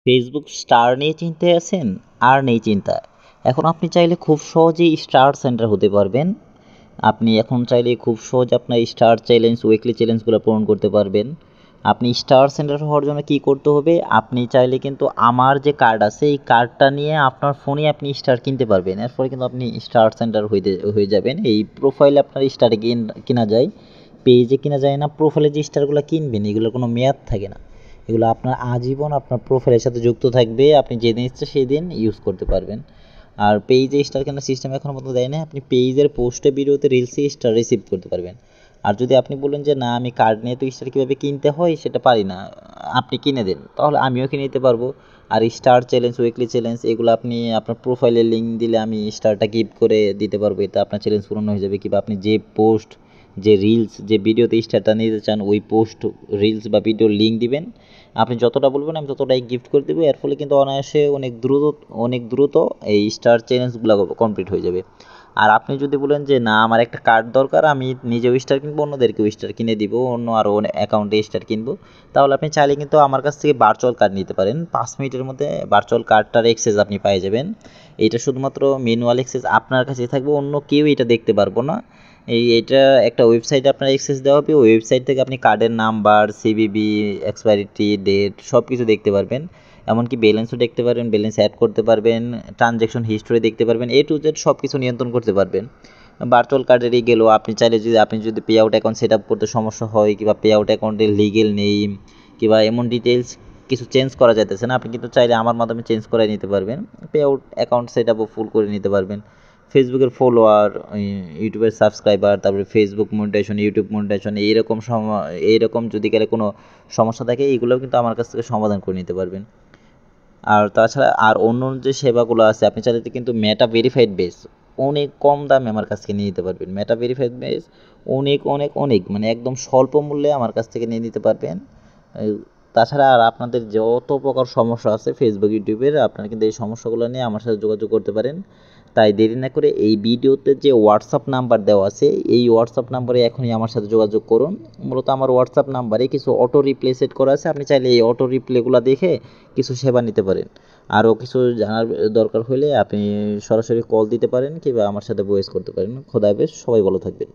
Facebook star নিয়ে চিন্তায় আছেন? আর নেই চিন্তা। এখন আপনি চাইলে খুব সহজেই স্টার সেন্টার হতে পারবেন। আপনি এখন চাইলে খুব সহজে আপনার স্টার চ্যালেঞ্জ, উইকলি চ্যালেঞ্জগুলো পূরণ করতে পারবেন। আপনি স্টার সেন্টার হওয়ার জন্য কী করতে হবে? আপনি চাইলে কিন্তু আমার যে কার্ড আছে, এই কার্ডটা নিয়ে আপনার ফোনে আপনি স্টার কিনতে পারবেন। এর ফলে কিন্তু আপনি স্টার সেন্টার হয়ে যাবেন। এই প্রোফাইলে আপনার স্টারে কিনা যায়, পেজে কিনা যায় না। প্রোফাইলে যে স্টারগুলো কিনবেন, এগুলোর কোনো মেয়াদ থাকে না। এগুলো আপনার আজীবন আপনার প্রোফাইলের সাথে যুক্ত থাকবে। আপনি যেদিন ইচ্ছা সেদিন ইউজ করতে পারবেন। আর পেজে স্টার কেনার সিস্টেম এখনও পর্যন্ত দেয় না। আপনি পেজের পোস্টে, ভিডিওতে, রিলসে স্টার রিসিভ করতে পারবেন। আর যদি আপনি বলেন যে না, আমি কার্ড নিয়ে তো স্টার কীভাবে কিনতে হয় সেটা পারি না, আপনি কিনে দেন, তাহলে আমিও কিনে দিতে পারবো। আর স্টার চ্যালেঞ্জ, উইকলি চ্যালেঞ্জ, এগুলো আপনি আপনার প্রোফাইলে লিঙ্ক দিলে আমি স্টারটা গিফট করে দিতে পারবো। এতে আপনার চ্যালেঞ্জ পূরণ হয়ে যাবে। কিংবা আপনি যে পোস্ট, যে রিলস, যে ভিডিওতে স্টারটা নিতে চান, ওই পোস্ট, রিলস বা ভিডিওর লিঙ্ক দিবেন। আপনি যতটা বলবেন আমি ততটাই গিফট করে দেবো। এর ফলে কিন্তু অনায়াসে অনেক দ্রুত এই স্টার চ্যালেঞ্জগুলো কমপ্লিট হয়ে যাবে। আর আপনি যদি বলেন যে না, আমার একটা কার্ড দরকার, আমি নিজেও স্টার কিনবো, অন্যদেরকেও স্টার কিনে দিব, অন্য আরও অ্যাকাউন্টে স্টার কিনবো, তাহলে আপনি চাইলে কিন্তু আমার কাছ থেকে ভার্চুয়াল কার্ড নিতে পারেন। 5 মিনিটের মধ্যে ভার্চুয়াল কার্ডটার এক্সেস আপনি পেয়ে যাবেন। এইটা শুধুমাত্র ম্যানুয়াল এক্সেস আপনার কাছে থাকবে, অন্য কেউ এটা দেখতে পারবো না। এটা একটা ওয়েবসাইটে আপনার অ্যাক্সেস দেওয়া হবে। ওই ওয়েবসাইট থেকে আপনি কার্ডের নাম্বার, সিভিভি, এক্সপায়ারিটি ডেট সব কিছু দেখতে পারবেন। এমনকি ব্যালেন্সও দেখতে পারবেন, ব্যালেন্স অ্যাড করতে পারবেন, ট্রানজ্যাকশন হিস্টোরি দেখতে পারবেন, A to Z সব কিছু নিয়ন্ত্রণ করতে পারবেন। ভার্চুয়াল কার্ডেরই গেল, আপনি চাইলে আপনি যদি pay out account set up করতে সমস্যা হয়, কিংবা পে আউট অ্যাকাউন্টের লিগেল নেই, কিংবা এমন ডিটেলস কিছু চেঞ্জ করা যাইতেছে না, আপনি কিন্তু চাইলে আমার মাধ্যমে চেঞ্জ করে নিতে পারবেন। পে আউট অ্যাকাউন্ট সেট আপও ফুল করে নিতে পারবেন। ফেসবুকের ফলোয়ার, ইউটিউবের সাবস্ক্রাইবার, তারপরে ফেসবুক মনিটাইজেশন, ইউটিউব মনিটাইজেশন, এইরকম যদি গেলে কোনো সমস্যা থাকে, এইগুলোও কিন্তু আমার কাছ থেকে সমাধান করে নিতে পারবেন। আর তাছাড়া আর অন্য যে সেবাগুলো আছে, আপনি চাইলে কিন্তু মেটা ভেরিফাইড বেস অনেক কম দামে আমার কাছ থেকে নিয়ে নিতে পারবেন। মেটা ভেরিফাইড বেস অনেক অনেক অনেক মানে একদম স্বল্প মূল্যে আমার কাছ থেকে নিয়ে নিতে পারবেন। তাছাড়া আর আপনাদের যত প্রকার সমস্যা আছে ফেসবুক, ইউটিউবের, আপনারা কিন্তু এই সমস্যাগুলো নিয়ে আমার সাথে যোগাযোগ করতে পারেন। তাই দেরি না করে এই ভিডিওতে যে হোয়াটসঅ্যাপ নাম্বার দেওয়া আছে, এই হোয়াটসঅ্যাপ নাম্বারে এখনই আমার সাথে যোগাযোগ করুন। মূলত আমার হোয়াটসঅ্যাপ নাম্বারে কিছু অটো রিপ্লে সেট করা আছে। আপনি চাইলে এই অটো রিপ্লেগুলো দেখে কিছু সেবা নিতে পারেন। আরও কিছু জানার দরকার হলে আপনি সরাসরি কল দিতে পারেন, কিংবা আমার সাথে ভয়েস করতে পারেন। খোদা হাফেজ, সবাই ভালো থাকবেন।